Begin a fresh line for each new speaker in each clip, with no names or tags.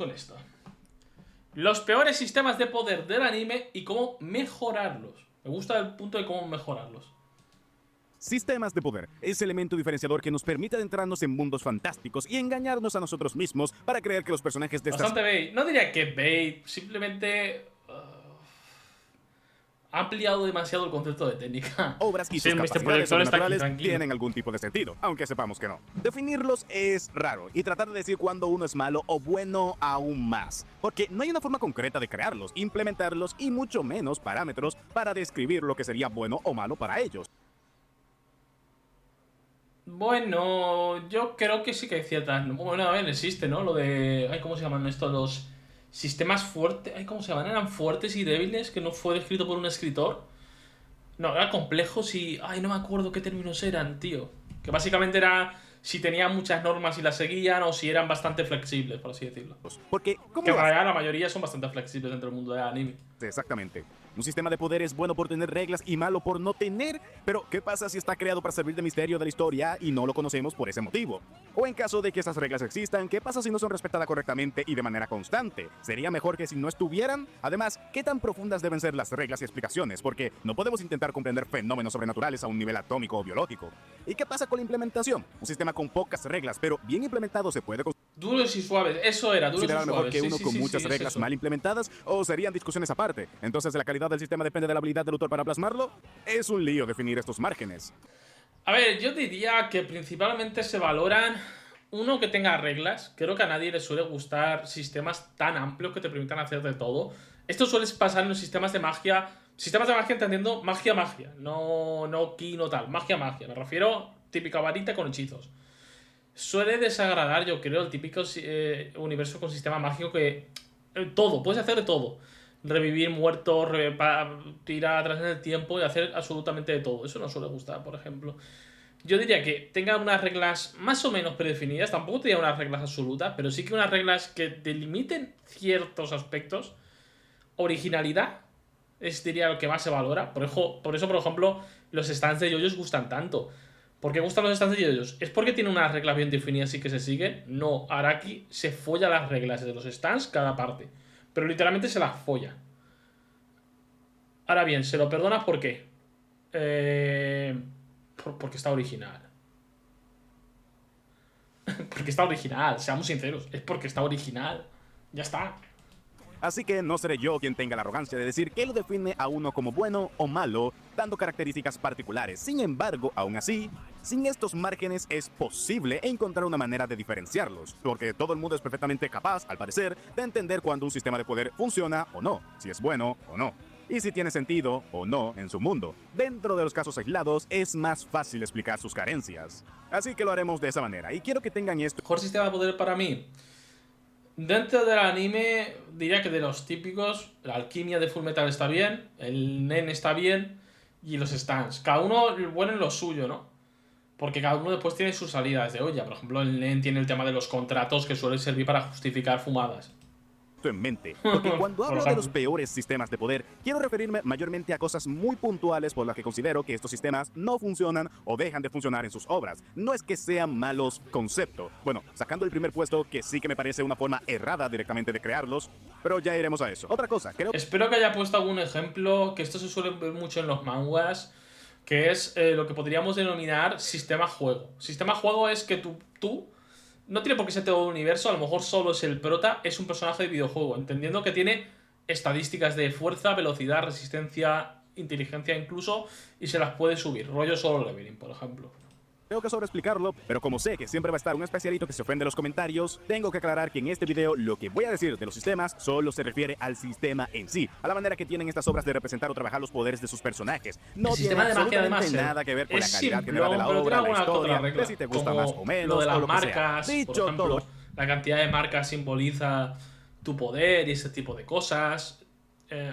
con esto. Los peores sistemas de poder del anime y cómo mejorarlos. Me gusta el punto de cómo mejorarlos.
Sistemas de poder es elemento diferenciador que nos permite adentrarnos en mundos fantásticos y engañarnos a nosotros mismos para creer que los personajes de estas...
Bastante bait. No diría que bait, simplemente... ha ampliado demasiado el concepto de técnica.
obras y sus capacidades sobrenaturales tienen algún tipo de sentido, aunque sepamos que no. Definirlos es raro y tratar de decir cuándo uno es malo o bueno aún más, porque no hay una forma concreta de crearlos, implementarlos y mucho menos parámetros para describir lo que sería bueno o malo para ellos.
Bueno, yo creo que sí que hay ciertas... Bueno, a ver, existe, ¿no? Lo de... Ay, ¿cómo se llaman estos? Los sistemas fuertes... Ay, ¿cómo se llaman? ¿Eran fuertes y débiles? Que no fue descrito por un escritor. No, eran complejos y... Ay, no me acuerdo qué términos eran, tío. Que básicamente era si tenían muchas normas y las seguían o si eran bastante flexibles, por así decirlo.
Porque, ¿cómo
que en realidad la mayoría son bastante flexibles dentro del mundo del anime.
Exactamente. Un sistema de poder es bueno por tener reglas y malo por no tener. Pero, ¿qué pasa si está creado para servir de misterio de la historia y no lo conocemos por ese motivo? O en caso de que esas reglas existan, ¿qué pasa si no son respetadas correctamente y de manera constante? ¿Sería mejor que si no estuvieran? Además, ¿qué tan profundas deben ser las reglas y explicaciones? Porque no podemos intentar comprender fenómenos sobrenaturales a un nivel atómico o biológico. ¿Y qué pasa con la implementación? Un sistema con pocas reglas, pero bien implementado se puede...
Duros y suaves, eso era, duros y suaves.
mejor que uno con muchas reglas mal implementadas o serían discusiones aparte. Entonces, ¿la calidad del sistema depende de la habilidad del autor para plasmarlo? Es un lío definir estos márgenes.
A ver, yo diría que principalmente se valoran uno que tenga reglas. Creo que a nadie le suele gustar sistemas tan amplios que te permitan hacer de todo. Esto suele pasar en los sistemas de magia. Sistemas de magia entendiendo magia, magia. No ki, no tal. Magia, magia. Me refiero típica varita con hechizos. Suele desagradar, yo creo, el típico universo con sistema mágico que... todo, puedes hacer de todo. Revivir muertos, tirar atrás en el tiempo y hacer absolutamente de todo. Eso no suele gustar, por ejemplo. Yo diría que tenga unas reglas más o menos predefinidas. Tampoco tenía unas reglas absolutas, pero sí que unas reglas que delimiten ciertos aspectos. Originalidad diría lo que más se valora. Por eso, por ejemplo, los stands de yoyos gustan tanto. ¿Por qué gustan los stands de yoyos? ¿Es porque tiene unas reglas bien definidas y que se siguen? No, Araki se folla las reglas de los stands cada parte. Pero literalmente se las folla. Ahora bien, ¿se lo perdonas por qué? Porque está original. Porque está original, seamos sinceros. Es porque está original. Ya está.
Así que no seré yo quien tenga la arrogancia de decir qué lo define a uno como bueno o malo, dando características particulares. Sin embargo, aún así, sin estos márgenes es posible encontrar una manera de diferenciarlos, porque todo el mundo es perfectamente capaz, al parecer, de entender cuando un sistema de poder funciona o no, si es bueno o no, y si tiene sentido o no en su mundo. Dentro de los casos aislados, es más fácil explicar sus carencias. Así que lo haremos de esa manera, y quiero que tengan esto.
Mejor sistema de poder para mí. Dentro del anime, diría que de los típicos, la alquimia de Fullmetal está bien, el Nen está bien, y los stands. Cada uno bueno en lo suyo, ¿no? Porque cada uno después tiene sus salidas de olla. Por ejemplo, el Nen tiene el tema de los contratos que suele servir para justificar fumadas.
En mente, porque cuando hablo de los peores sistemas de poder, quiero referirme mayormente a cosas muy puntuales por las que considero que estos sistemas no funcionan o dejan de funcionar en sus obras. No es que sean malos concepto. Bueno, sacando el primer puesto, que sí que me parece una forma errada directamente de crearlos, pero ya iremos a eso. Otra cosa, creo...
Espero que haya puesto algún ejemplo, que esto se suele ver mucho en los manhwas, que es lo que podríamos denominar sistema juego. Sistema juego es que tú no tiene por qué ser todo el universo, a lo mejor solo es el prota, es un personaje de videojuego, entendiendo que tiene estadísticas de fuerza, velocidad, resistencia, inteligencia incluso, y se las puede subir, rollo Solo Leveling, por ejemplo.
Tengo que sobreexplicarlo, pero como sé que siempre va a estar un especialito que se ofende en los comentarios, tengo que aclarar que en este video lo que voy a decir de los sistemas solo se refiere al sistema en sí, a la manera que tienen estas obras de representar o trabajar los poderes de sus personajes. No tiene absolutamente nada que ver con la calidad general de la obra, la historia, de si te gusta más o menos,
lo de las
o lo
marcas,
que sea.
Dicho por ejemplo, todo, la cantidad de marcas simboliza tu poder y ese tipo de cosas.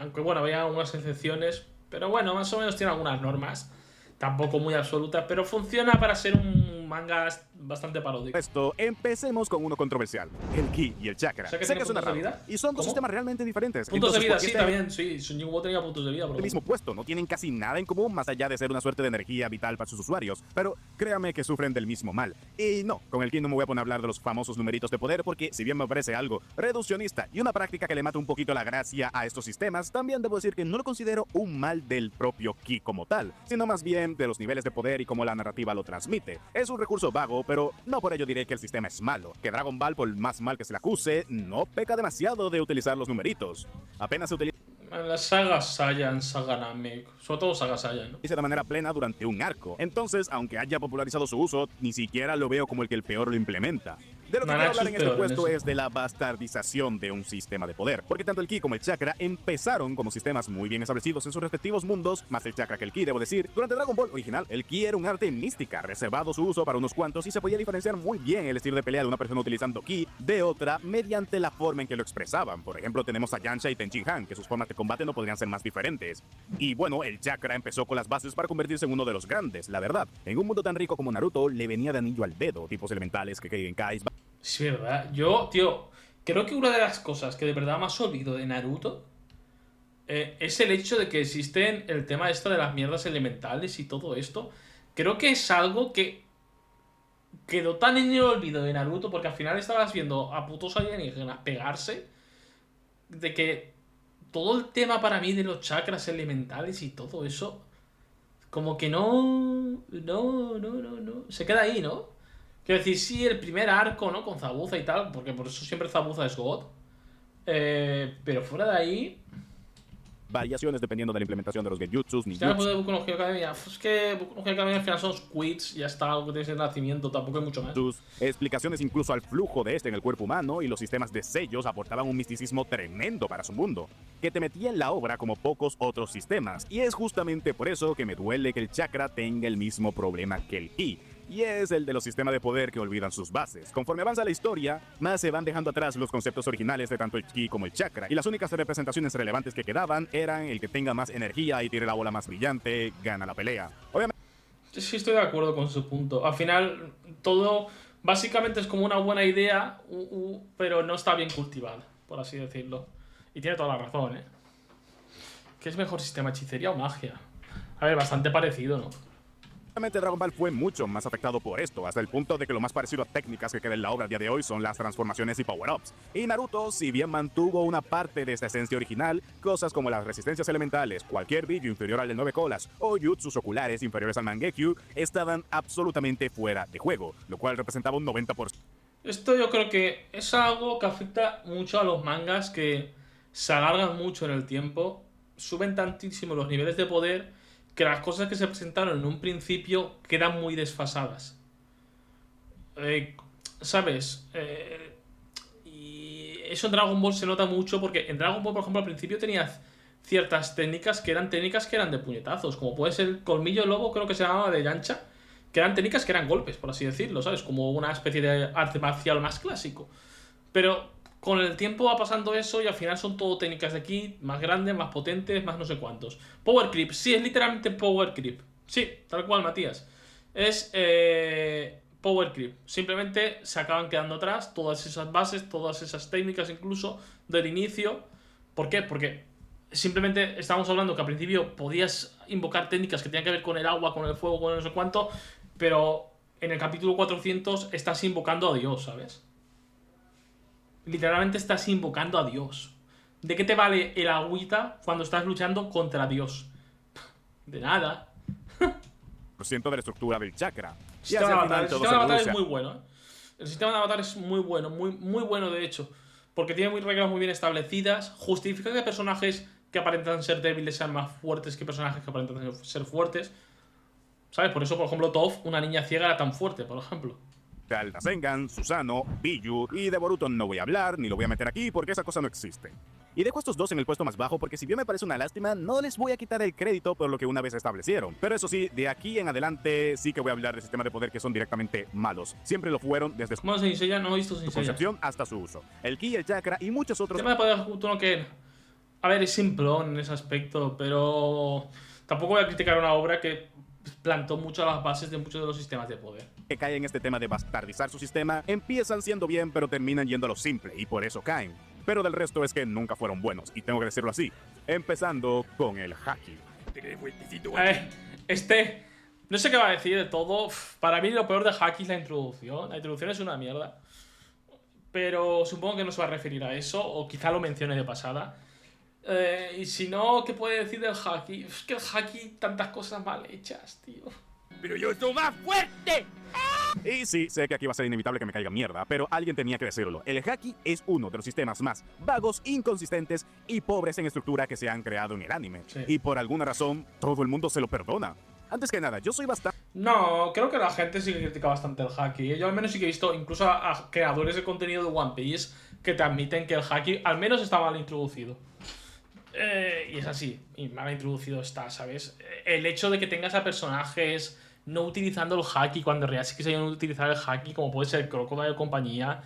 Aunque bueno, había algunas excepciones, pero bueno, más o menos tiene algunas normas. Tampoco muy absolutas, pero funciona para ser un un manga bastante paródico.
Esto, empecemos con uno controversial, el ki y el chakra.
O sea, que
Sé
tiene
que suena
puntos de
raro,
vida.
y son dos
¿Cómo?
sistemas realmente diferentes.
Puntos de
Entonces,
vida,
¿por qué
sí,
se
también. Sí, Sun Jinwoo tenía puntos de vida, por
el mismo puesto? No tienen casi nada en común más allá de ser una suerte de energía vital para sus usuarios, pero créame que sufren del mismo mal. Y no, con el ki no me voy a poner a hablar de los famosos numeritos de poder porque si bien me parece algo reduccionista y una práctica que le mata un poquito la gracia a estos sistemas, también debo decir que no lo considero un mal del propio ki como tal, sino más bien de los niveles de poder y cómo la narrativa lo transmite. Es un recurso vago, pero no por ello diré que el sistema es malo, que Dragon Ball, por más mal que se le acuse, no peca demasiado de utilizar los numeritos. Apenas se utiliza
En la saga Saiyan, saga Namek, sobre todo saga Saiyan, ¿no?
de manera plena durante un arco. Entonces, aunque haya popularizado su uso, ni siquiera lo veo como el que el peor lo implementa. De lo que quiero
Nanatsu
hablar en
es
este
peor en
puesto
eso.
es de la bastardización de un sistema de poder, porque tanto el ki como el chakra empezaron como sistemas muy bien establecidos en sus respectivos mundos, más el chakra que el ki, debo decir. Durante Dragon Ball original, el ki era un arte mística, reservado su uso para unos cuantos y se podía diferenciar muy bien el estilo de pelea de una persona utilizando ki de otra mediante la forma en que lo expresaban. Por ejemplo, tenemos a Yamcha y Tenchin Han, que sus formas de combate no podrían ser más diferentes. Y bueno, el chakra empezó con las bases para convertirse en uno de los grandes, la verdad. En un mundo tan rico como Naruto, le venía de anillo al dedo, tipos elementales que Genkais,
Es verdad. Yo, tío, creo que una de las cosas que de verdad más olvido de Naruto es el hecho de que existen el tema esto de las mierdas elementales y todo esto. Creo que es algo que quedó tan en el olvido de Naruto porque al final estabas viendo a putos alienígenas pegarse de que todo el tema para mí de los chakras elementales y todo eso como que no se queda ahí, ¿no? Quiero decir, sí, el primer arco, ¿no? Con Zabuza y tal, porque por eso siempre Zabuza es God. Pero fuera de ahí,
variaciones dependiendo de la implementación de los genjutsus,
ya
ninjutsus,
después de Boku no Hero Academia, es que Boku no Hero Academia al final son quits, ya está, algo que tienes el nacimiento, tampoco hay mucho más.
sus explicaciones incluso al flujo de este en el cuerpo humano y los sistemas de sellos aportaban un misticismo tremendo para su mundo, que te metía en la obra como pocos otros sistemas, y es justamente por eso que me duele que el chakra tenga el mismo problema que el ki, y es el de los sistemas de poder que olvidan sus bases. Conforme avanza la historia, más se van dejando atrás los conceptos originales de tanto el ki como el chakra, y las únicas representaciones relevantes que quedaban eran el que tenga más energía y tire la bola más brillante, gana la pelea. Obviamente
Sí, estoy de acuerdo con su punto. Al final, todo básicamente es como una buena idea, pero no está bien cultivada, por así decirlo. Y tiene toda la razón, ¿eh? ¿Qué es mejor sistema, hechicería o magia? A ver, bastante parecido, ¿no?
Dragon Ball fue mucho más afectado por esto, hasta el punto de que lo más parecido a técnicas que queda en la obra a día de hoy son las transformaciones y power-ups. Y Naruto, si bien mantuvo una parte de esta esencia original, cosas como las resistencias elementales, cualquier brillo inferior al de 9 colas o jutsus oculares inferiores al Mangekyu, estaban absolutamente fuera de juego, lo cual representaba un 90%.
Esto yo creo que es algo que afecta mucho a los mangas que se alargan mucho en el tiempo, suben tantísimo los niveles de poder que las cosas que se presentaron en un principio quedan muy desfasadas. ¿Sabes? Y eso en Dragon Ball se nota mucho porque en Dragon Ball, por ejemplo, al principio tenías ciertas técnicas que eran de puñetazos, como puede ser el colmillo lobo, creo que se llamaba de Yancha, que eran técnicas que eran golpes, por así decirlo, ¿sabes? Como una especie de arte marcial más clásico. Pero con el tiempo va pasando eso y al final son todo técnicas de ki, más grandes, más potentes, más no sé cuántos. Power Creep, sí, es literalmente Power Creep. Sí, tal cual, Matías. Es Power Creep. Simplemente se acaban quedando atrás todas esas bases, todas esas técnicas incluso del inicio. ¿Por qué? Porque simplemente estábamos hablando que al principio podías invocar técnicas que tenían que ver con el agua, con el fuego, con no sé cuánto, pero en el capítulo 400 estás invocando a Dios, ¿sabes? Literalmente estás invocando a Dios. ¿De qué te vale el agüita cuando estás luchando contra Dios? De nada.
De la estructura del chakra.
El
Y
sistema
hacia
de
el final
Avatar, el
todo
sistema
se
de Avatar
reduce
es
a
muy bueno, ¿eh? El sistema de Avatar es muy bueno, muy bueno de hecho. Porque tiene reglas muy bien establecidas. Justifica que personajes que aparentan ser débiles sean más fuertes que personajes que aparentan ser fuertes. ¿Sabes? Por eso, por ejemplo, Toph, una niña ciega, era tan fuerte, por ejemplo.
al Rasengan, Susanoo, Biju y de Boruto no voy a hablar ni lo voy a meter aquí porque esa cosa no existe. Y dejo a estos dos en el puesto más bajo porque si bien me parece una lástima, no les voy a quitar el crédito por lo que una vez establecieron. Pero eso sí, de aquí en adelante sí que voy a hablar de sistemas de poder que son directamente malos. Siempre lo fueron desde su
¿Cómo se enseña? No he visto sin
concepción hasta su uso. El ki, el chakra y muchos otros.
El tema de poder Hokuto no Ken. A ver, es simplón en ese aspecto, pero tampoco voy a criticar una obra que plantó mucho las bases de muchos de los sistemas de poder.
Que caen en este tema de bastardizar su sistema, empiezan siendo bien, pero terminan yendo a lo simple, y por eso caen. Pero del resto es que nunca fueron buenos, y tengo que decirlo así. Empezando con el haki.
No sé qué va a decir de todo. Para mí lo peor de haki es la introducción. La introducción es una mierda. Pero supongo que no se va a referir a eso, o quizá lo mencione de pasada. Y si no, ¿qué puede decir del haki? Es que el haki, tantas cosas mal hechas, tío.
¡Pero yo soy más fuerte! Y sí, sé que aquí va a ser inevitable que me caiga mierda, pero alguien tenía que decirlo. El haki es uno de los sistemas más vagos, inconsistentes y pobres en estructura que se han creado en el anime.
Sí.
Y por alguna razón, todo el mundo se lo perdona. Antes que nada, yo soy bastante...
No, creo que la gente sí que critica bastante el haki. Yo al menos sí que he visto incluso a creadores de contenido de One Piece que te admiten que el haki al menos está mal introducido. Y es así, y mal introducido está, ¿sabes? El hecho de que tengas a personajes no utilizando el haki cuando en realidad sí que se iban a utilizar el haki, como puede ser Crocodile de compañía.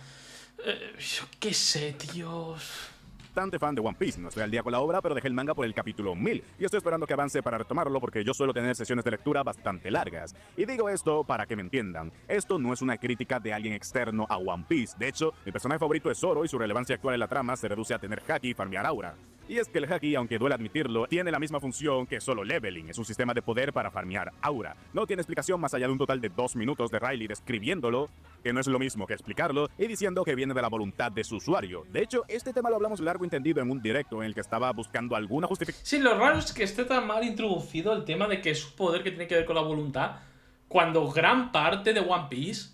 Yo qué sé, tíos.
Bastante fan de One Piece, no estoy al día con la obra, pero dejé el manga por el capítulo 1000 y estoy esperando que avance para retomarlo porque yo suelo tener sesiones de lectura bastante largas. Y digo esto para que me entiendan, esto no es una crítica de alguien externo a One Piece, de hecho, mi personaje favorito es Zoro y su relevancia actual en la trama se reduce a tener haki y farmear aura. Y es que el haki, aunque duele admitirlo, tiene la misma función que solo leveling, es un sistema de poder para farmear aura. No tiene explicación más allá de un total de 2 minutos de Riley describiéndolo, que no es lo mismo que explicarlo, y diciendo que viene de la voluntad de su usuario. De hecho, este tema lo hablamos largo y entendido en un directo en el que estaba buscando alguna justificación.
Sí, lo raro es que esté tan mal introducido el tema de que es un poder que tiene que ver con la voluntad, cuando gran parte de One Piece,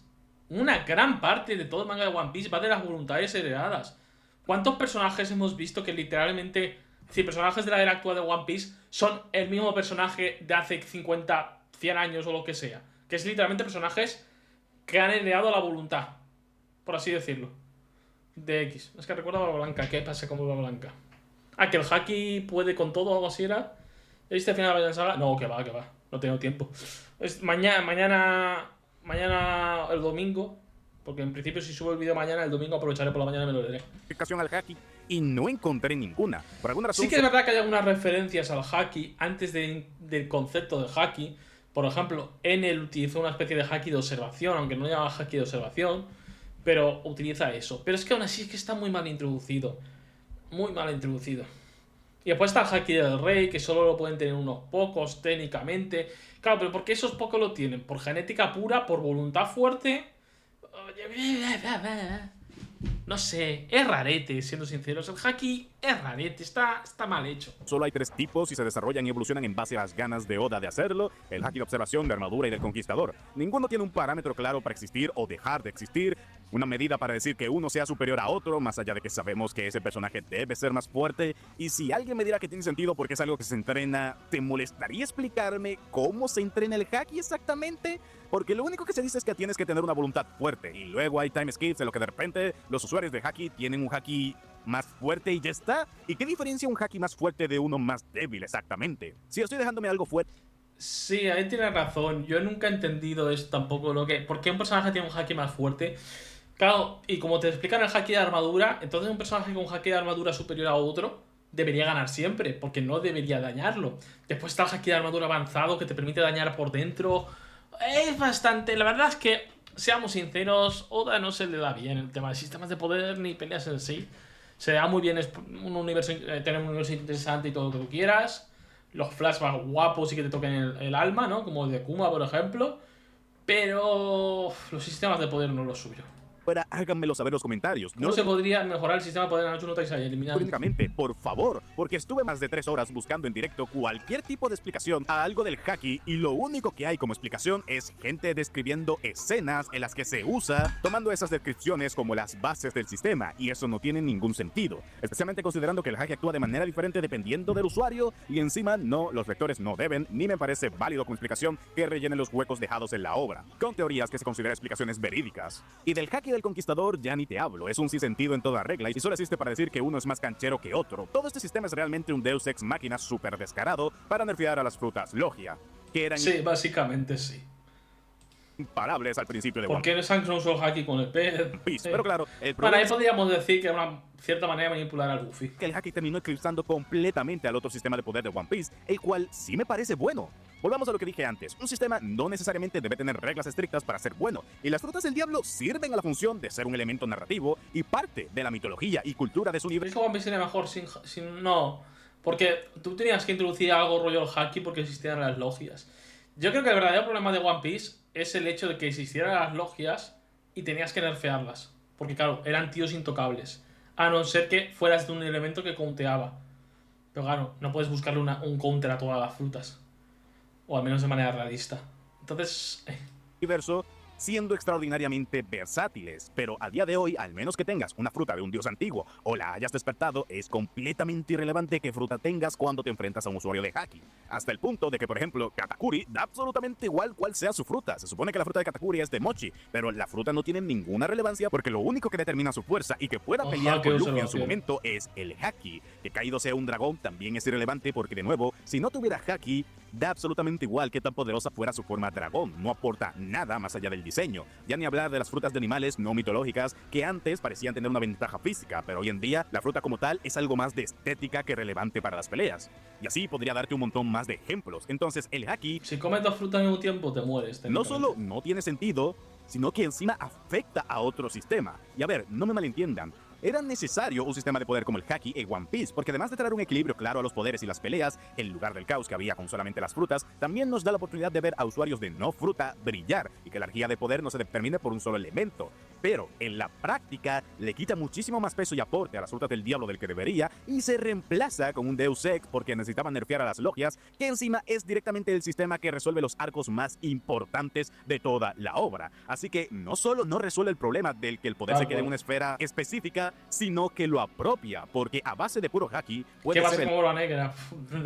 una gran parte de todo el manga de One Piece va de las voluntades heredadas. ¿Cuántos personajes hemos visto que literalmente, si personajes de la era actual de One Piece son el mismo personaje de hace 50, 100 años o lo que sea? Que es literalmente personajes que han heredado la voluntad, por así decirlo. De X. Es que recuerdo a Barba Blanca. ¿Qué pasa con Barba Blanca? Ah, que el haki puede con todo o algo así era. ¿Viste el final de la saga? No, que va. No tengo tiempo. Es mañana el domingo. Porque en principio si subo el vídeo mañana, el domingo aprovecharé por la mañana y me lo leeré.
Al haki y no encontré ninguna. Por alguna razón.
Sí que es verdad que hay algunas referencias al haki antes del concepto de haki. Por ejemplo, Enel utilizó una especie de haki de observación, aunque no llama haki de observación. Pero utiliza eso. Pero es que aún así es que está muy mal introducido. Muy mal introducido. Y después está el haki del rey, que solo lo pueden tener unos pocos técnicamente. Claro, pero ¿por qué esos pocos lo tienen? ¿Por genética pura? ¿Por voluntad fuerte? No sé, es rarete, siendo sinceros. El haki es rarete, está mal hecho.
Solo hay 3 tipos y se desarrollan y evolucionan en base a las ganas de Oda de hacerlo: el haki de observación, de armadura y del conquistador. Ninguno tiene un parámetro claro para existir o dejar de existir, una medida para decir que uno sea superior a otro, más allá de que sabemos que ese personaje debe ser más fuerte. Y si alguien me dirá que tiene sentido porque es algo que se entrena, ¿te molestaría explicarme cómo se entrena el haki exactamente? Porque lo único que se dice es que tienes que tener una voluntad fuerte, y luego hay time skips en lo que de repente los usuarios de haki tienen un haki más fuerte y ya está. ¿Y qué diferencia un haki más fuerte de uno más débil exactamente? Si estoy dejándome algo fuerte.
Sí, ahí tienes razón. Yo nunca he entendido eso tampoco. ¿Por qué un personaje tiene un haki más fuerte? Claro, y como te explican el haki de armadura, entonces un personaje con un haki de armadura superior a otro debería ganar siempre, porque no debería dañarlo. Después está el haki de armadura avanzado que te permite dañar por dentro. Es bastante... La verdad es que, seamos sinceros, Oda no se le da bien el tema de sistemas de poder ni peleas en sí. Se le da muy bien tener un universo interesante y todo lo que tú quieras. Los flashbacks guapos y que te toquen el alma, ¿no? Como el de Kuma, por ejemplo. Pero los sistemas de poder no es lo suyo.
Háganmelo saber en los comentarios.
¿Cómo se podría mejorar el sistema de poder en Naruto no Taizai? Eliminando.
Únicamente, por favor, porque estuve más de 3 horas buscando en directo cualquier tipo de explicación a algo del haki y lo único que hay como explicación es gente describiendo escenas en las que se usa, tomando esas descripciones como las bases del sistema, y eso no tiene ningún sentido, especialmente considerando que el haki actúa de manera diferente dependiendo del usuario, y encima los lectores no deben, ni me parece válido como explicación que rellene los huecos dejados en la obra, con teorías que se consideran explicaciones verídicas. Y del haki del conquistador ya ni te hablo, es un sinsentido en toda regla y solo existe para decir que uno es más canchero que otro. Todo este sistema es realmente un Deus Ex Machina súper descarado para nerfear a las frutas Logia, que eran
sí, básicamente sí.
imparables al principio de
¿Por qué Shanks no usó el haki con el pez?
Pero claro, el
Bueno,
problema
ahí
es
podríamos decir que era una cierta manera de manipular al Luffy.
que el haki terminó eclipsando completamente al otro sistema de poder de One Piece, el cual sí me parece bueno. Volvamos a lo que dije antes, un sistema no necesariamente debe tener reglas estrictas para ser bueno, y las frutas del diablo sirven a la función de ser un elemento narrativo y parte de la mitología y cultura de su
Es
universo.
que One Piece sería mejor sin. No. Porque tú tenías que introducir algo rollo el haki porque existían las logias. Yo creo que el verdadero problema de One Piece es el hecho de que existieran las logias y tenías que nerfearlas. Porque claro, eran tíos intocables. A no ser que fueras de un elemento que counteaba. Pero claro, no puedes buscarle un counter a todas las frutas. O al menos de manera realista. Entonces.
Universo siendo extraordinariamente versátiles, pero a día de hoy, al menos que tengas una fruta de un dios antiguo o la hayas despertado, es completamente irrelevante qué fruta tengas cuando te enfrentas a un usuario de haki. Hasta el punto de que, por ejemplo, Katakuri da absolutamente igual cuál sea su fruta. Se supone que la fruta de Katakuri es de Mochi, pero la fruta no tiene ninguna relevancia porque lo único que determina su fuerza y que pueda pelear con Luffy en su momento es el haki. Que Kaido sea un dragón también es irrelevante porque, de nuevo, si no tuviera haki, da absolutamente igual qué tan poderosa fuera su forma dragón, no aporta nada más allá del diseño. Ya ni hablar de las frutas de animales no mitológicas que antes parecían tener una ventaja física, pero hoy en día la fruta como tal es algo más de estética que relevante para las peleas. Y así podría darte un montón más de ejemplos. Entonces el haki,
Si comes dos frutas en un tiempo, te mueres.
no solo no tiene sentido, sino que encima afecta a otro sistema. Y a ver, no me malentiendan. Era necesario un sistema de poder como el haki en One Piece, porque además de traer un equilibrio claro a los poderes y las peleas, en lugar del caos que había con solamente las frutas, también nos da la oportunidad de ver a usuarios de no fruta brillar y que la energía de poder no se determine por un solo elemento. Pero en la práctica le quita muchísimo más peso y aporte a las frutas del diablo del que debería y se reemplaza con un Deus Ex porque necesitaban nerfear a las logias, que encima es directamente el sistema que resuelve los arcos más importantes de toda la obra. Así que no solo no resuelve el problema del que el poder se quede en una esfera específica, sino que lo apropia, porque a base de puro haki puede
¿Qué va a
ser
ser como la negra?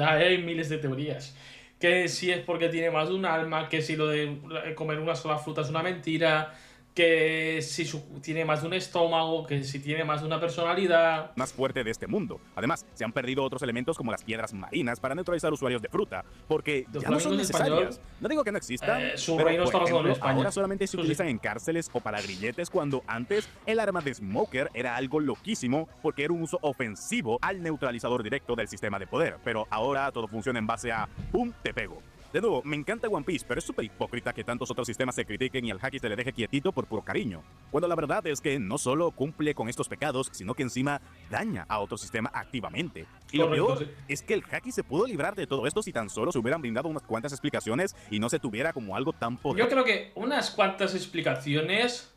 Hay miles de teorías. Que si es porque tiene más de un alma, que si lo de comer una sola fruta es una mentira, que si tiene más de un estómago, que si tiene más de una personalidad.
más fuerte de este mundo. Además, se han perdido otros elementos como las piedras marinas para neutralizar usuarios de fruta, porque
Los
ya no son
flamingos
necesarias.
español,
No digo que no existan,
su
pero
reino
por
está basado en
ejemplo,
España.
ahora solamente se
Eso sí.
utilizan en cárceles o para grilletes, cuando antes el arma de Smoker era algo loquísimo porque era un uso ofensivo al neutralizador directo del sistema de poder, pero ahora todo funciona en base a ¡pum! Te pego. De nuevo, me encanta One Piece, pero es súper hipócrita que tantos otros sistemas se critiquen y al haki se le deje quietito por puro cariño. Cuando la verdad es que no solo cumple con estos pecados, sino que encima daña a otro sistema activamente. Y lo
Correcto,
peor
sí.
es que el haki se pudo librar de todo esto si tan solo se hubieran brindado unas cuantas explicaciones y no se tuviera como algo tan
Yo
poderoso.
creo que unas cuantas explicaciones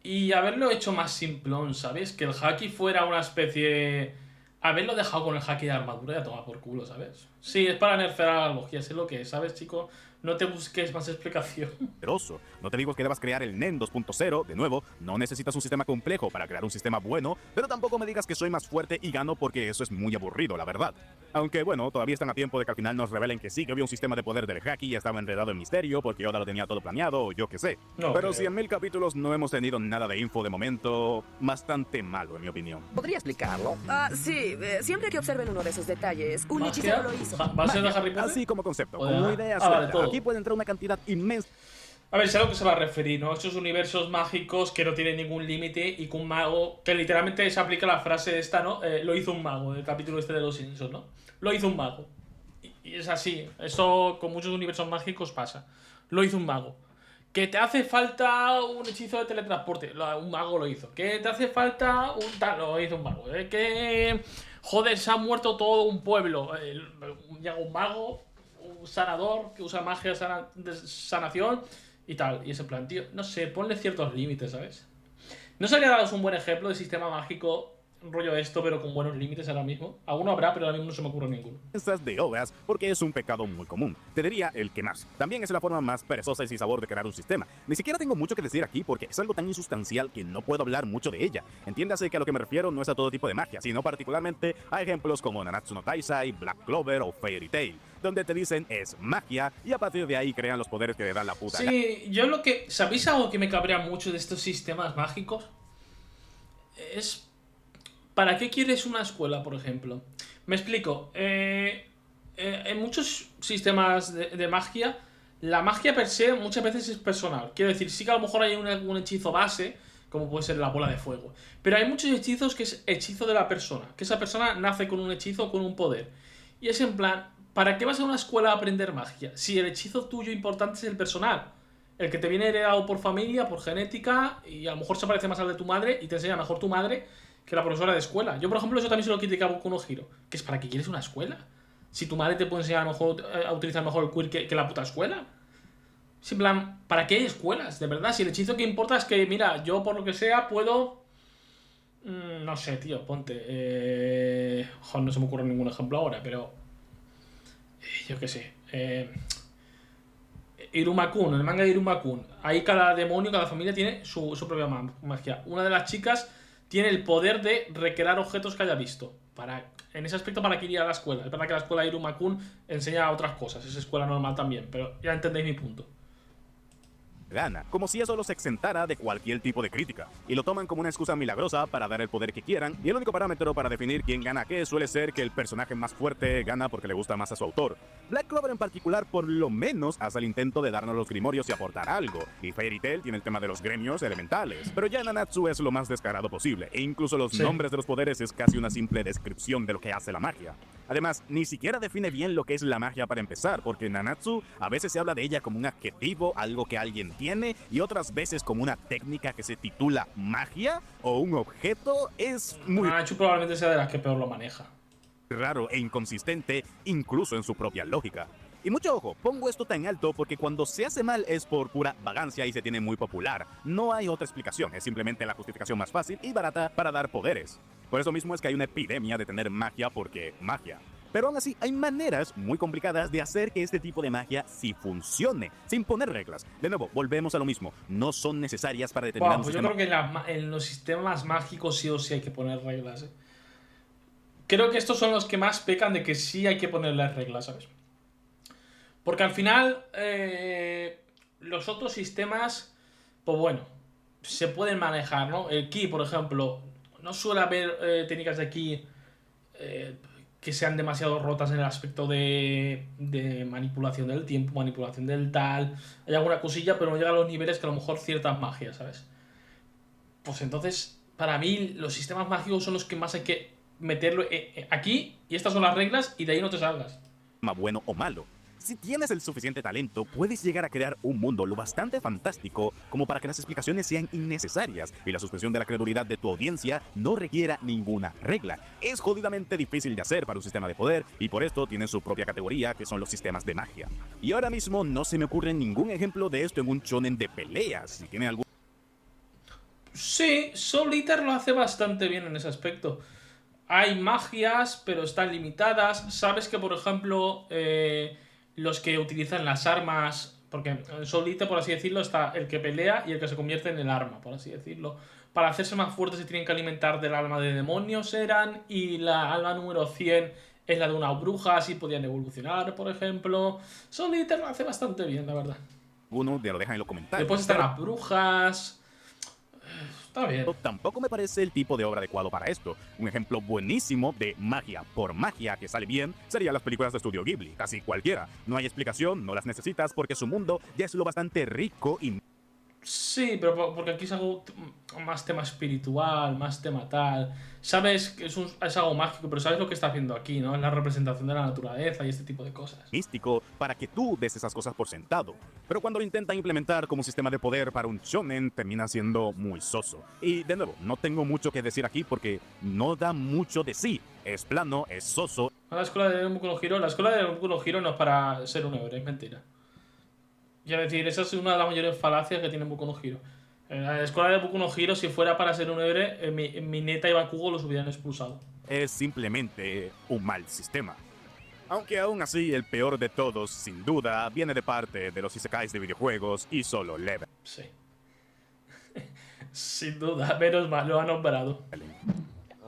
y haberlo hecho más simplón, ¿sabes? Que el haki fuera una especie. Haberlo dejado con el haki de armadura y a tomar por culo, ¿sabes? Sí, es para nerfear a la logia, sé lo que es, ¿sabes, chico? No te busques más explicación.
No te digo que debas crear el NEN 2.0, de nuevo, no necesitas un sistema complejo para crear un sistema bueno, pero tampoco me digas que soy más fuerte y gano porque eso es muy aburrido, la verdad. Aunque bueno, todavía están a tiempo de que al final nos revelen que sí que había un sistema de poder del haki y estaba enredado en misterio porque Oda lo tenía todo planeado o yo qué sé.
No,
Pero
creo.
si en 1000 capítulos no hemos tenido nada de info de momento, bastante malo en mi opinión.
¿Podría explicarlo?
Sí, siempre que observen uno de esos detalles, un
¿Magia?
hechicero lo hizo.
¿Va a ser de Harry Potter?
Así como concepto,
Joder.
como idea
Ah, vale,
suelta,
todo.
aquí puede entrar una cantidad inmensa
A ver, sé a lo que se va a referir, ¿no? Esos universos mágicos que no tienen ningún límite y que un mago, que literalmente se aplica la frase esta, ¿no? Lo hizo un mago, del capítulo este de los Simpsons, ¿no? Lo hizo un mago. Y es así, eso con muchos universos mágicos pasa. Lo hizo un mago. Que te hace falta un hechizo de teletransporte, un mago lo hizo. Que te hace falta un tal, lo hizo un mago. Que, joder, se ha muerto todo un pueblo. Llega un mago, un sanador que usa magia de sanación y tal. Y ese plan, tío, no sé, ponle ciertos límites, ¿sabes? ¿No sería daros un buen ejemplo de sistema mágico, rollo esto, pero con buenos límites ahora mismo? Alguno habrá, pero ahora mismo no se me ocurre ninguno.
de obras porque es un pecado muy común. Te diría el que más. También es la forma más perezosa y sin sabor de crear un sistema. Ni siquiera tengo mucho que decir aquí porque es algo tan insustancial que no puedo hablar mucho de ella. Entiéndase que a lo que me refiero no es a todo tipo de magia, sino particularmente a ejemplos como Nanatsu no Taizai, Black Clover o Fairy Tail, donde te dicen es magia y a partir de ahí crean los poderes que le dan la puta gana.
Sí, yo lo que... ¿Sabéis algo que me cabrea mucho de estos sistemas mágicos? Es... ¿Para qué quieres una escuela, por ejemplo? Me explico. En muchos sistemas de magia, la magia per se muchas veces es personal. Quiero decir, sí que a lo mejor hay un hechizo base, como puede ser la bola de fuego. Pero hay muchos hechizos que es hechizo de la persona. Que esa persona nace con un hechizo o con un poder. Y es en plan, ¿para qué vas a una escuela a aprender magia? Si el hechizo tuyo importante es el personal. El que te viene heredado por familia, por genética, y a lo mejor se parece más al de tu madre y te enseña mejor tu madre que la profesora de escuela. Yo, por ejemplo, eso también se lo critica a Boku no Hero. Que es, ¿para qué quieres una escuela? Si tu madre te puede enseñar a utilizar mejor el quirk que la puta escuela. En plan, ¿para qué hay escuelas? De verdad, si el hechizo que importa es que, mira, yo por lo que sea puedo... no sé, tío, ponte... joder, no se me ocurre ningún ejemplo ahora, pero... yo qué sé. Iruma-kun, el manga de Iruma-kun. Ahí cada demonio, cada familia tiene su propia magia. Una de las chicas tiene el poder de recrear objetos que haya visto. En ese aspecto, para que iría a la escuela. Es verdad que la escuela de Iruma-kun enseña otras cosas. Es escuela normal también, pero ya entendéis mi punto.
Gana, como si eso los exentara de cualquier tipo de crítica, y lo toman como una excusa milagrosa para dar el poder que quieran, y el único parámetro para definir quién gana qué suele ser que el personaje más fuerte gana porque le gusta más a su autor. Black Clover en particular por lo menos hace el intento de darnos los grimorios y aportar algo, y Fairy Tail tiene el tema de los gremios elementales, pero ya Nanatsu es lo más descarado posible, e incluso los nombres de los poderes es casi una simple descripción de lo que hace la magia. Además, ni siquiera define bien lo que es la magia para empezar, porque Nanatsu a veces se habla de ella como un adjetivo, algo que alguien tiene, y otras veces como una técnica que se titula magia o un objeto. Es muy
Nanatsu probablemente sea de las que peor lo maneja.
raro e inconsistente, incluso en su propia lógica. Y mucho ojo, pongo esto tan alto porque cuando se hace mal es por pura vagancia y se tiene muy popular. No hay otra explicación, es simplemente la justificación más fácil y barata para dar poderes. Por eso mismo es que hay una epidemia de tener magia porque magia. Pero aún así, hay maneras muy complicadas de hacer que este tipo de magia sí funcione, sin poner reglas. De nuevo, volvemos a lo mismo. No son necesarias para determinar un
Pues yo
sistema.
creo que en los sistemas mágicos sí o sí hay que poner reglas. Creo que estos son los que más pecan de que sí hay que ponerles reglas, ¿sabes? Porque al final, los otros sistemas, pues bueno, se pueden manejar, ¿no? El ki, por ejemplo, no suele haber técnicas de ki que sean demasiado rotas en el aspecto de manipulación del tiempo, manipulación del tal. Hay alguna cosilla, pero no llega a los niveles que a lo mejor ciertas magias, ¿sabes? Pues entonces, para mí, los sistemas mágicos son los que más hay que meterlo aquí, y estas son las reglas, y de ahí no te salgas.
Bueno o malo. Si tienes el suficiente talento, puedes llegar a crear un mundo lo bastante fantástico como para que las explicaciones sean innecesarias y la suspensión de la credulidad de tu audiencia no requiera ninguna regla. Es jodidamente difícil de hacer para un sistema de poder y por esto tiene su propia categoría que son los sistemas de magia. Y ahora mismo no se me ocurre ningún ejemplo de esto en un shonen de peleas. Si tienen algún...
Sí, Soul Eater lo hace bastante bien en ese aspecto. Hay magias, pero están limitadas. Sabes que, por ejemplo, los que utilizan las armas... Porque en Soul Eater, por así decirlo, está el que pelea y el que se convierte en el arma, por así decirlo. Para hacerse más fuertes se tienen que alimentar del alma de demonios, eran. Y la alma número 100 es la de una bruja, así podían evolucionar, por ejemplo. Soul Eater lo hace bastante bien, la verdad.
Uno de lo dejan en los comentarios.
Después están las brujas... Está bien.
Tampoco me parece el tipo de obra adecuado para esto. Un ejemplo buenísimo de magia por magia que sale bien serían las películas de Estudio Ghibli. Casi cualquiera. No hay explicación, no las necesitas porque su mundo ya es lo bastante rico y...
Sí, pero porque aquí es algo más tema espiritual, más tema tal. Sabes que es algo mágico, pero sabes lo que está haciendo aquí, ¿no? Es la representación de la naturaleza y este tipo de cosas.
místico para que tú des esas cosas por sentado. Pero cuando lo intentan implementar como sistema de poder para un shonen, termina siendo muy soso. Y de nuevo, no tengo mucho que decir aquí porque no da mucho de sí. Es plano, es soso.
La escuela de Boku no Hero, la escuela de Boku no Hero no es para ser un héroe, es mentira. Quiero decir, esa es una de las mayores falacias que tiene Boku no Hero. La escuela de Boku no Hero, si fuera para ser un héroe, Mineta y Bakugo los hubieran expulsado.
Es simplemente un mal sistema. Aunque aún así, el peor de todos, sin duda, viene de parte de los isekais de videojuegos y Solo Leveling.
Sí. Sin duda, menos mal, lo ha nombrado.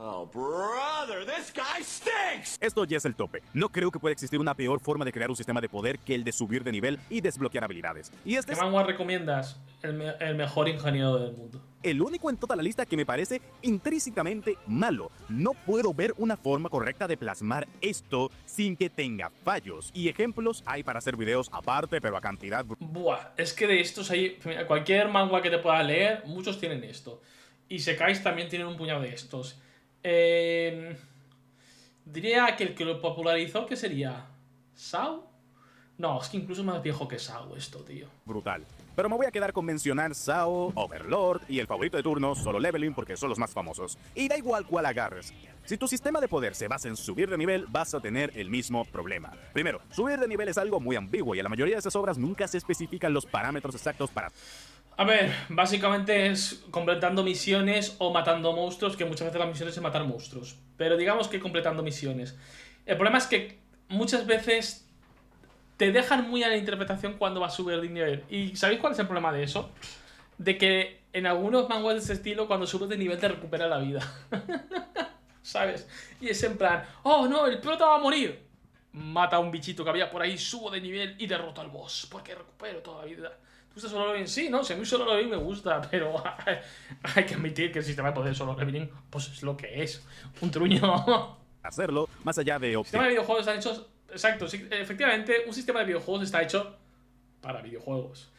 Oh, brother, this guy stinks!
Esto ya es el tope. No creo que pueda existir una peor forma de crear un sistema de poder que el de subir de nivel y desbloquear habilidades. Y este
¿Qué
es
manga recomiendas? El mejor ingeniero del mundo.
el único en toda la lista que me parece intrínsecamente malo. No puedo ver una forma correcta de plasmar esto sin que tenga fallos. Y ejemplos hay para hacer videos aparte, pero a cantidad...
Buah, es que de estos hay... Mira, cualquier manga que te pueda leer, muchos tienen esto. Y Sekais también tienen un puñado de estos. Diría que el que lo popularizó, ¿qué sería? ¿Sao? No, es que incluso es más viejo que Sao esto, tío.
brutal. Pero me voy a quedar con mencionar SAO, Overlord y el favorito de turno, Solo Leveling, porque son los más famosos. Y da igual cuál agarres. Si tu sistema de poder se basa en subir de nivel, vas a tener el mismo problema. Primero, subir de nivel es algo muy ambiguo y en la mayoría de esas obras nunca se especifican los parámetros exactos para...
A ver, básicamente es completando misiones o matando monstruos, que muchas veces las misiones es matar monstruos. Pero digamos que completando misiones. El problema es que muchas veces te dejan muy a la interpretación cuando vas a subir de nivel. ¿Y sabéis cuál es el problema de eso? De que en algunos manguas de ese estilo, cuando subes de nivel te recupera la vida. ¿Sabes? Y es en plan, oh no, el prota va a morir. Mata a un bichito que había por ahí, subo de nivel y derroto al boss, porque recupero toda la vida. ¿Te gusta Solo Leveling? Sí, ¿no? Si a mí Solo Leveling me gusta, pero hay que admitir que el sistema de poder Solo Leveling pues es lo que es. Un truño.
hacerlo, más allá de
El sistema de videojuegos están hechos... Exacto, sí, efectivamente, un sistema de videojuegos está hecho para videojuegos.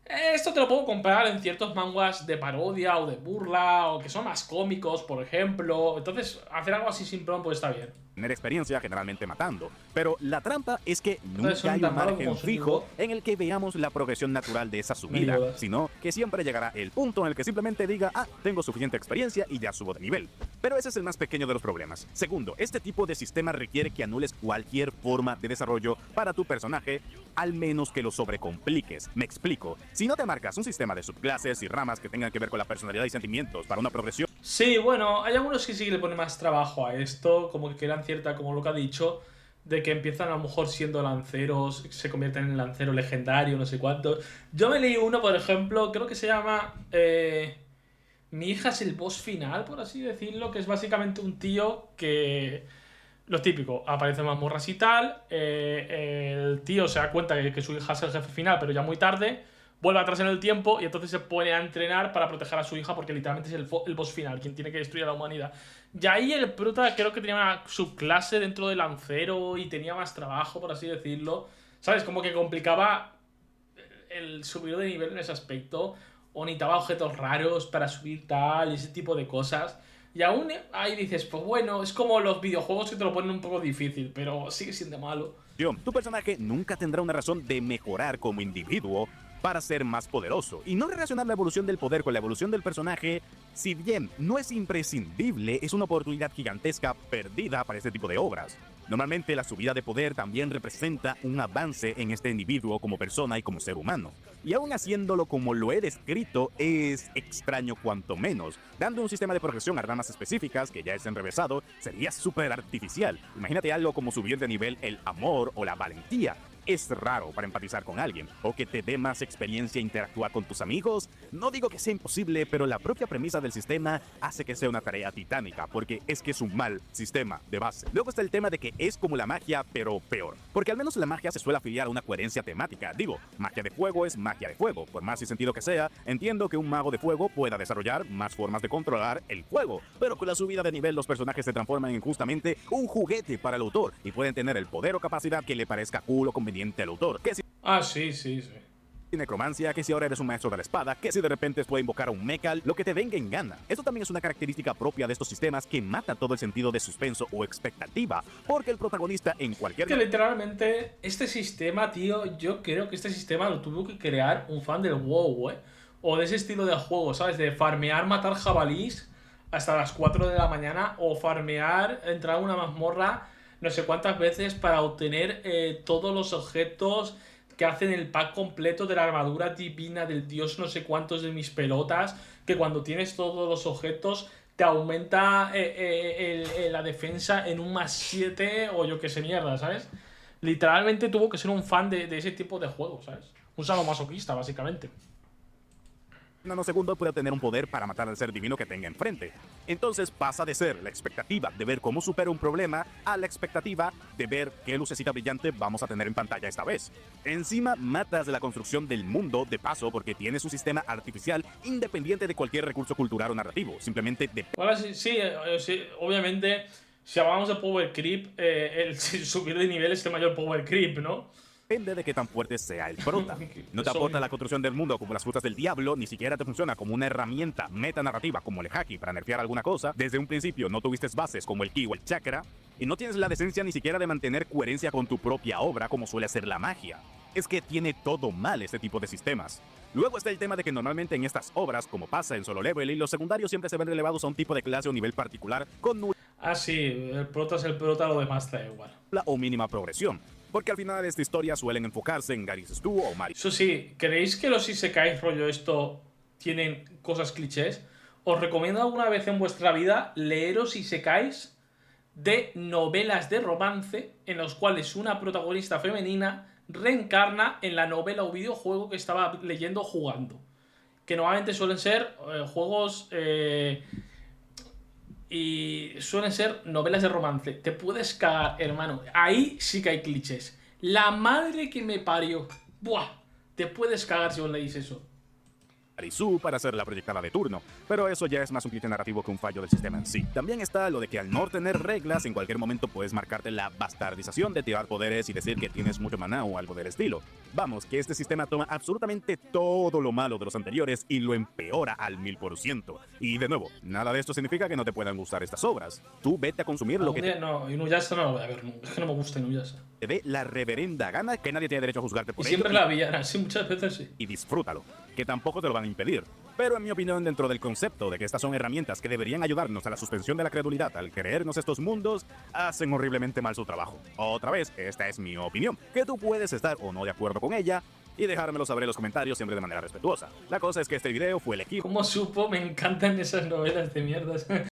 Esto te lo puedo comparar en ciertos manguas de parodia o de burla, o que son más cómicos, por ejemplo. Entonces, hacer algo así sin prom pues está bien.
tener experiencia generalmente matando. Pero la trampa es que
Entonces,
nunca hay
tan
un
malo
margen
como su
fijo
juego.
en el que veamos la progresión natural de esa subida,
jodas.
sino que siempre llegará el punto en el que simplemente diga, ah, tengo suficiente experiencia y ya subo de nivel. Pero ese es el más pequeño de los problemas. Segundo, este tipo de sistema requiere que anules cualquier forma de desarrollo para tu personaje, al menos que lo sobrecompliques. Me explico. Si no te marcas un sistema de subclases y ramas que tengan que ver con la personalidad y sentimientos para una progresión,
Sí, bueno, hay algunos que sí que le ponen más trabajo a esto, como que crean cierta, como lo que ha dicho, de que empiezan a lo mejor siendo lanceros, se convierten en lancero legendario, no sé cuántos. Yo me leí uno, por ejemplo, creo que se llama Mi hija es el boss final, por así decirlo, que es básicamente un tío que... Lo típico, aparecen mazmorras y tal, el tío se da cuenta que su hija es el jefe final, pero ya muy tarde, vuelve atrás en el tiempo y entonces se pone a entrenar para proteger a su hija porque literalmente es el boss final, quien tiene que destruir a la humanidad. Y ahí el prota creo que tenía una subclase dentro de lancero y tenía más trabajo, por así decirlo. ¿Sabes? Como que complicaba el subir de nivel en ese aspecto. O necesitaba objetos raros para subir tal y ese tipo de cosas. Y aún ahí dices, pues bueno, es como los videojuegos que te lo ponen un poco difícil, pero sigue siendo malo.
tu personaje nunca tendrá una razón de mejorar como individuo para ser más poderoso. Y no relacionar la evolución del poder con la evolución del personaje, si bien no es imprescindible, es una oportunidad gigantesca perdida para este tipo de obras. Normalmente la subida de poder también representa un avance en este individuo como persona y como ser humano. Y aún haciéndolo como lo he descrito es extraño cuanto menos. Dando un sistema de progresión a ramas específicas que ya es enrevesado sería súper artificial. Imagínate algo como subir de nivel el amor o la valentía. Es raro para empatizar con alguien, o que te dé más experiencia interactuar con tus amigos. No digo que sea imposible, pero la propia premisa del sistema hace que sea una tarea titánica, porque es que es un mal sistema de base. Luego está el tema de que es como la magia, pero peor, porque al menos la magia se suele afiliar a una coherencia temática. Digo, magia de fuego es magia de fuego, por más sin sentido que sea. Entiendo que un mago de fuego pueda desarrollar más formas de controlar el fuego, pero con la subida de nivel los personajes se transforman en justamente un juguete para el autor, y pueden tener el poder o capacidad que le parezca cool o conveniente al autor, que si
Ah, sí, sí, sí.
necromancia, que si ahora eres un maestro de la espada, que si de repente puede invocar a un mecha, lo que te venga en gana. Esto también es una característica propia de estos sistemas que mata todo el sentido de suspenso o expectativa, porque el protagonista en cualquier...
Que literalmente este sistema, tío, yo creo que este sistema lo tuvo que crear un fan del WoW, o de ese estilo de juego, ¿sabes? De farmear, matar jabalís hasta las 4 de la mañana, o farmear, entrar a una mazmorra no sé cuántas veces para obtener todos los objetos que hacen el pack completo de la armadura divina del dios no sé cuántos de mis pelotas, que cuando tienes todos los objetos te aumenta la defensa en un +7 o yo que sé mierda, ¿sabes? Literalmente tuvo que ser un fan de ese tipo de juegos, ¿sabes? Un sadomasoquista, básicamente.
nanosegundo puede obtener un poder para matar al ser divino que tenga enfrente. Entonces pasa de ser la expectativa de ver cómo supera un problema a la expectativa de ver qué lucecita brillante vamos a tener en pantalla esta vez. Encima matas la construcción del mundo de paso porque tienes un sistema artificial independiente de cualquier recurso cultural o narrativo. Simplemente
Ahora sí, sí, obviamente, si hablamos de power creep, el subir de nivel es el mayor power creep, ¿no?
depende de qué tan fuerte sea el prota. No te
Eso
aporta
mismo.
la construcción del mundo como las frutas del diablo, ni siquiera te funciona como una herramienta metanarrativa como el haki para nerfear alguna cosa. Desde un principio no tuviste bases como el ki o el chakra, y no tienes la decencia ni siquiera de mantener coherencia con tu propia obra como suele hacer la magia. Es que tiene todo mal este tipo de sistemas. Luego está el tema de que normalmente en estas obras, como pasa en Solo Leveling, los secundarios siempre se ven relevados a un tipo de clase o nivel particular con nula
Ah, sí, el prota es el prota, lo demás da igual.
o mínima progresión. Porque al final de esta historia suelen enfocarse en Garis Stu o Mari.
Eso sí, ¿creéis que los isekais rollo esto tienen cosas clichés? Os recomiendo alguna vez en vuestra vida leeros isekais de novelas de romance en los cuales una protagonista femenina reencarna en la novela o videojuego que estaba leyendo o jugando. Que normalmente suelen ser juegos y suelen ser novelas de romance. Te puedes cagar, hermano. Ahí sí que hay clichés. La madre que me parió. Buah, te puedes cagar si os leéis eso.
Marisu para ser la proyectada de turno, pero eso ya es más un cliché narrativo que un fallo del sistema en sí. También está lo de que al no tener reglas, en cualquier momento puedes marcarte la bastardización de tirar poderes y decir que tienes mucho maná o algo del estilo. Vamos, que este sistema toma absolutamente todo lo malo de los anteriores y lo empeora al 1000%. Y de nuevo, nada de esto significa que no te puedan gustar estas obras. Tú vete a consumir lo que te
No, Inuyasha no lo voy a ver nunca. Es que no me gusta Inuyasha.
dé la reverenda gana, que nadie tiene derecho a juzgarte
Y
por ello.
siempre la villana, sí, muchas veces sí.
Y disfrútalo, que tampoco te lo van a impedir. Pero en mi opinión, dentro del concepto de que estas son herramientas que deberían ayudarnos a la suspensión de la credulidad al creernos estos mundos, hacen horriblemente mal su trabajo. Otra vez, esta es mi opinión, que tú puedes estar o no de acuerdo con ella y dejármelo saber en los comentarios siempre de manera respetuosa. La cosa es que este video fue elegido
Como supo, me encantan esas novelas de mierdas.